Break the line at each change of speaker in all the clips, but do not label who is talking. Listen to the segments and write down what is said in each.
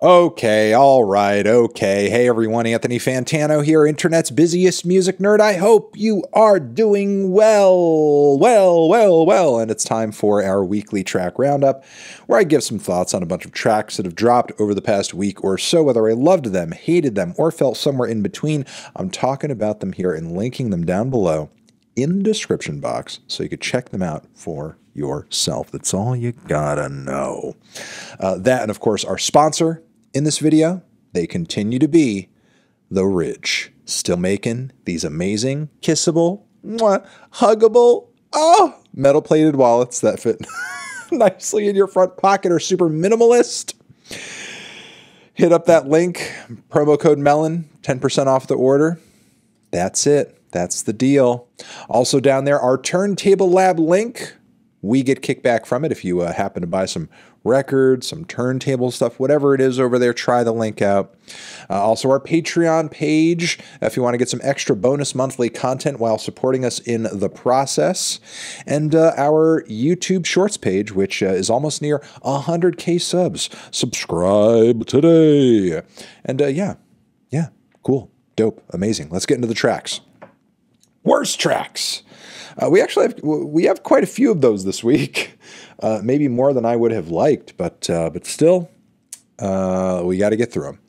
Okay, all right, okay. Hey everyone, Anthony Fantano here, internet's busiest music nerd. I hope you are doing well, and it's time for our weekly track roundup, where I give some thoughts on a bunch of tracks that have dropped over the past week or so, whether I loved them, hated them, or felt somewhere in between. I'm talking about them here and linking them down below in the description box so you could check them out for yourself. That's all you gotta know. That, and of course, our sponsor in this video, they continue to be The Ridge. Still making these amazing, kissable, huggable, metal-plated wallets that fit nicely in your front pocket, are super minimalist. Hit up that link, promo code MELON, 10% off the order. That's it. That's the deal. Also down there, our Turntable Lab link. We get kickback from it if you happen to buy some records, some turntable stuff, whatever it is over there, try the link out. Also our Patreon page, if you want to get some extra bonus monthly content while supporting us in the process. And our YouTube Shorts page, which is almost near 100K subs. Subscribe today. And yeah, cool, dope, amazing. Let's get into the tracks. Worst tracks. We have quite a few of those this week, maybe more than I would have liked, but still, we got to get through them.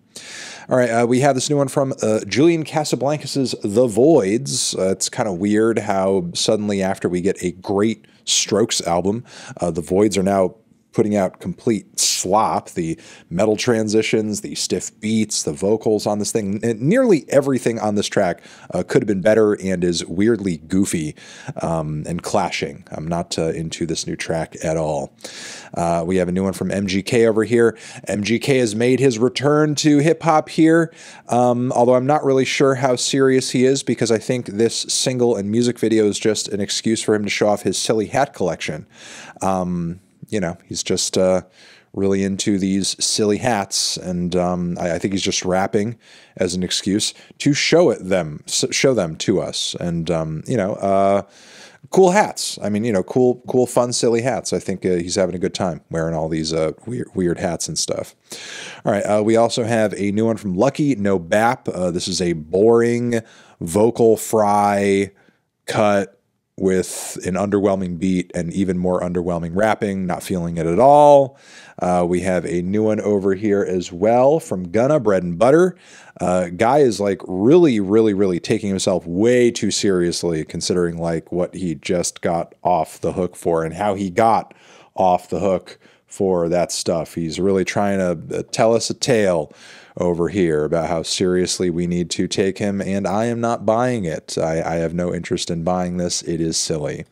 All right, we have this new one from Julian Casablancas' The Voids. It's kind of weird how suddenly after we get a great Strokes album, The Voids are now putting out complete slop. The metal transitions, the stiff beats, the vocals on this thing, nearly everything on this track could have been better and is weirdly goofy and clashing. I'm not into this new track at all. We have a new one from MGK over here. MGK has made his return to hip-hop here, although I'm not really sure how serious he is, because I think this single and music video is just an excuse for him to show off his silly hat collection. You know, he's just really into these silly hats, and I think he's just rapping as an excuse to show them to us. And you know, cool hats. I mean, you know, cool, fun, silly hats. I think he's having a good time wearing all these weird hats and stuff. All right, we also have a new one from Lucky No Bap. This is a boring vocal fry cut with an underwhelming beat and even more underwhelming rapping. Not feeling it at all. We have a new one over here as well from Gunna, Bread and Butter. Guy is like really taking himself way too seriously, considering like what he just got off the hook for and how he got off the hook for that stuff. He's really trying to tell us a tale over here about how seriously we need to take him, and I am not buying it. I have no interest in buying this. It is silly.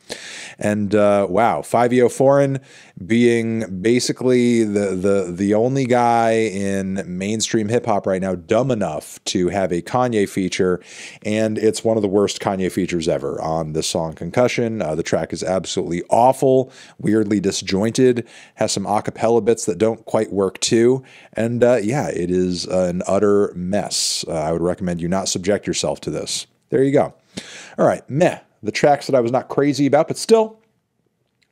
And wow, 5EO Foreign being basically the only guy in mainstream hip-hop right now dumb enough to have a Kanye feature, and it's one of the worst Kanye features ever on the song Concussion. The track is absolutely awful, weirdly disjointed, has some a cappella bits that don't quite work too, and yeah, it is an utter mess. I would recommend you not subject yourself to this. There you go. All right, meh. The tracks that I was not crazy about, but still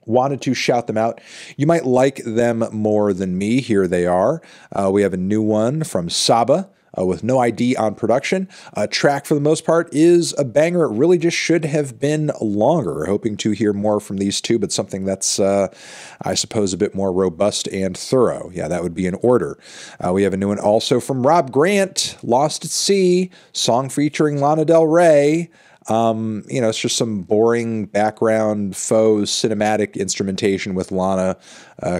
wanted to shout them out. You might like them more than me. Here they are. We have a new one from Saba with No ID on production. A track, for the most part, is a banger. It really just should have been longer. Hoping to hear more from these two, but something that's, I suppose, a bit more robust and thorough. Yeah, that would be in order. We have a new one also from Rob Grant, Lost at Sea, song featuring Lana Del Rey. You know, it's just some boring background faux cinematic instrumentation with Lana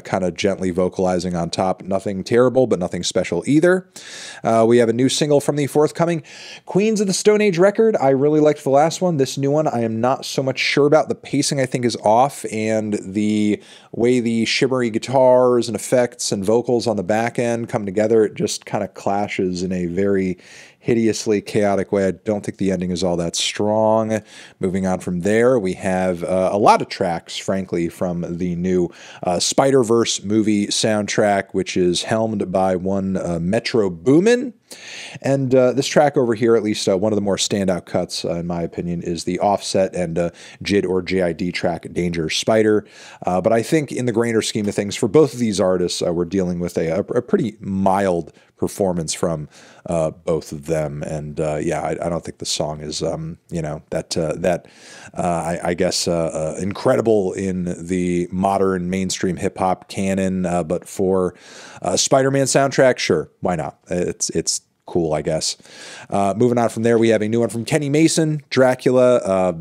kind of gently vocalizing on top. Nothing terrible, but nothing special either. We have a new single from the forthcoming Queens of the Stone Age record. I really liked the last one. This new one, I am not so much sure about. The pacing, I think, is off, and the way the shimmery guitars and effects and vocals on the back end come together, it just kind of clashes in a very hideously chaotic way. I don't think the ending is all that strong. Moving on from there, we have a lot of tracks, frankly, from the new Spider-Verse movie soundtrack, which is helmed by one Metro Boomin. And this track over here, at least one of the more standout cuts, in my opinion, is the Offset and JID or JID track, Danger Spider. But I think in the grander scheme of things, for both of these artists, we're dealing with a pretty mild performance from both of them. And yeah, I don't think the song is, I guess, incredible in the modern mainstream hip hop canon. But for Spider-Man soundtrack, sure, why not? It's cool, I guess. Moving on from there, we have a new one from Kenny Mason, Dracula.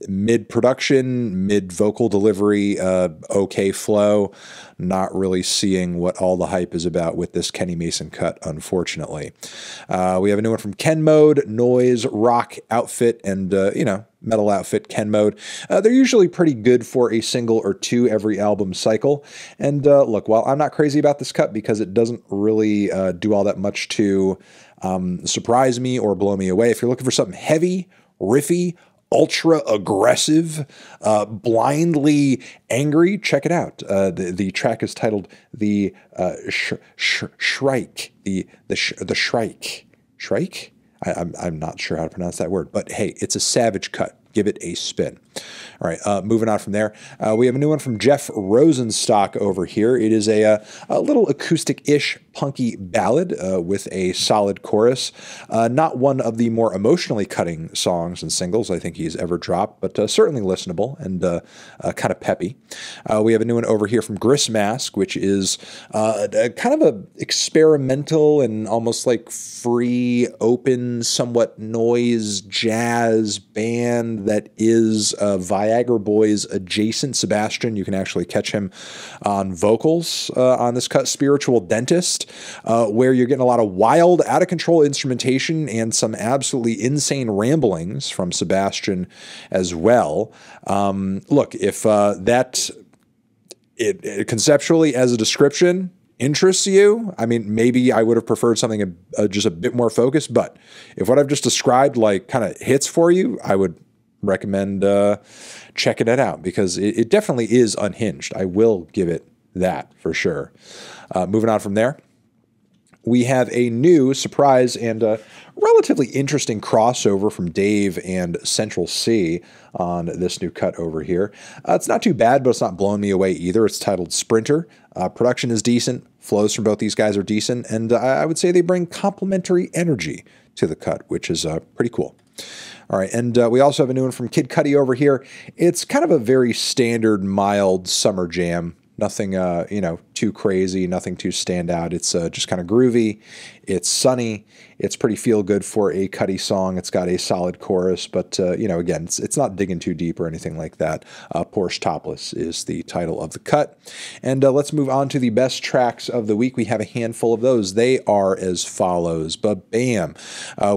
Mid-production, mid-vocal delivery, okay flow. Not really seeing what all the hype is about with this Kenny Mason cut, unfortunately. We have a new one from Ken Mode, noise, rock outfit, and, metal outfit, Ken Mode. They're usually pretty good for a single or two every album cycle. And look, while I'm not crazy about this cut because it doesn't really do all that much to surprise me or blow me away, if you're looking for something heavy, riffy, ultra aggressive, blindly angry, check it out. The track is titled the Shrike. The Shrike. Shrike? I'm not sure how to pronounce that word, but hey, it's a savage cut. Give it a spin. All right, moving on from there, we have a new one from Jeff Rosenstock over here. It is a little acoustic-ish punky ballad with a solid chorus. Not one of the more emotionally cutting songs and singles I think he's ever dropped, but certainly listenable and kind of peppy. We have a new one over here from Gristmask, which is kind of a experimental and almost like free, open, somewhat noise jazz band that is Viagra Boys adjacent. Sebastian, you can actually catch him on vocals on this cut. Spiritual Dentist, where you're getting a lot of wild, out of control instrumentation and some absolutely insane ramblings from Sebastian as well. Look, if that conceptually as a description interests you, I mean, maybe I would have preferred something just a bit more focused, but if what I've just described like kind of hits for you, I would recommend checking it out because it definitely is unhinged. I will give it that for sure. Moving on from there, we have a new surprise and relatively interesting crossover from Dave and Central C on this new cut over here. It's not too bad, but it's not blowing me away either. It's titled Sprinter. Production is decent. Flows from both these guys are decent. And I would say they bring complementary energy to the cut, which is pretty cool. All right, and we also have a new one from Kid Cudi over here. It's kind of a very standard, mild summer jam. Nothing, too crazy, nothing too stand out. It's just kind of groovy. It's sunny. It's pretty feel good for a Cudi song. It's got a solid chorus, but, again, it's not digging too deep or anything like that. Porsche Topless is the title of the cut. And let's move on to the best tracks of the week. We have a handful of those. They are as follows. But bam,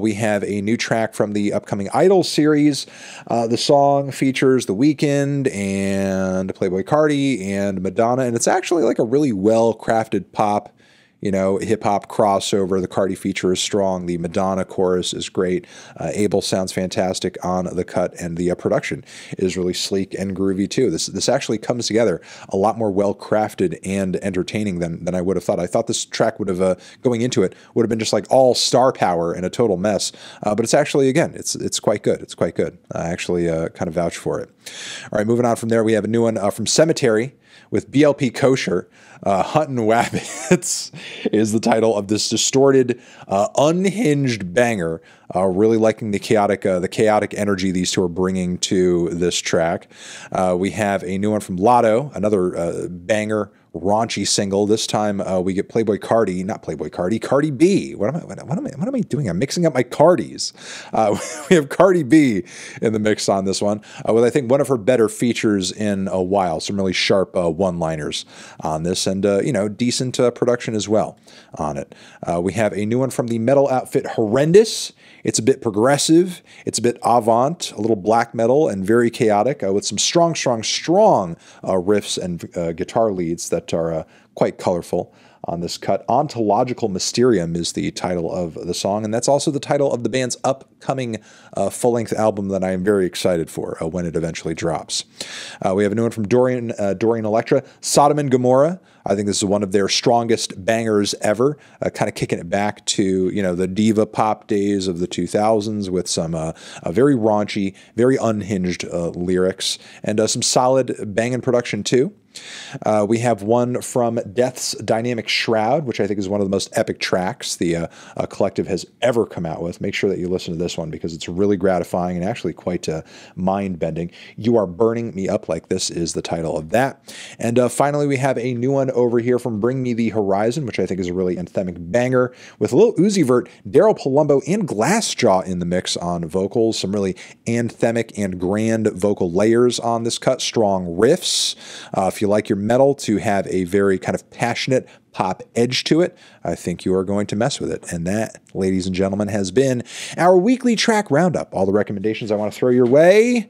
we have a new track from the upcoming Idol series. The song features The Weeknd and Playboi Carti and Madonna, and it's actually like a really well-crafted pop, hip-hop crossover. The Cardi feature is strong. The Madonna chorus is great. Abel sounds fantastic on the cut, and the production is really sleek and groovy, too. This actually comes together a lot more well-crafted and entertaining than I would have thought. I thought this track would have, going into it, would have been just like all star power and a total mess. But it's actually, again, it's quite good. It's quite good. I actually kind of vouch for it. All right, moving on from there, we have a new one from Sematary with BLP Kosher. Huntin' Wabbits is the title of this distorted, unhinged banger. Really liking the chaotic energy these two are bringing to this track. We have a new one from Latto, another banger, raunchy single. This time we get Cardi B. What am I doing? I'm mixing up my Cardis. We have Cardi B in the mix on this one, with I think one of her better features in a while. Some really sharp one-liners on this, and decent production as well on it. We have a new one from the metal outfit Horrendous. It's a bit progressive. It's a bit avant, a little black metal, and very chaotic, with some strong riffs and guitar leads that are quite colorful on this cut. Ontological Mysterium is the title of the song, and that's also the title of the band's upcoming full-length album that I am very excited for when it eventually drops. We have a new one from Dorian Electra, Sodom and Gomorrah. I think this is one of their strongest bangers ever, kind of kicking it back to, you know, the diva pop days of the 2000s with some very raunchy, very unhinged lyrics, and some solid banging production too. We have one from Death's Dynamic Shroud, which I think is one of the most epic tracks the collective has ever come out with. Make sure that you listen to this one because it's really gratifying and actually quite mind-bending. You Are Burning Me Up Like This is the title of that. And finally, we have a new one over here from Bring Me the Horizon, which I think is a really anthemic banger with a little Uzi Vert, Daryl, Palumbo, and Glassjaw in the mix on vocals. Some really anthemic and grand vocal layers on this cut. Strong riffs. If you like your metal to have a very kind of passionate pop edge to it, I think you are going to mess with it. And that, ladies and gentlemen, has been our weekly track roundup. All the recommendations I want to throw your way,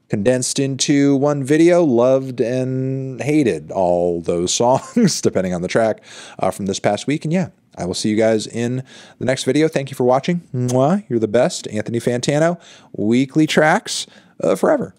condensed into one video, loved and hated all those songs, depending on the track from this past week. And yeah, I will see you guys in the next video. Thank you for watching. Mwah. You're the best. Anthony Fantano, weekly tracks forever.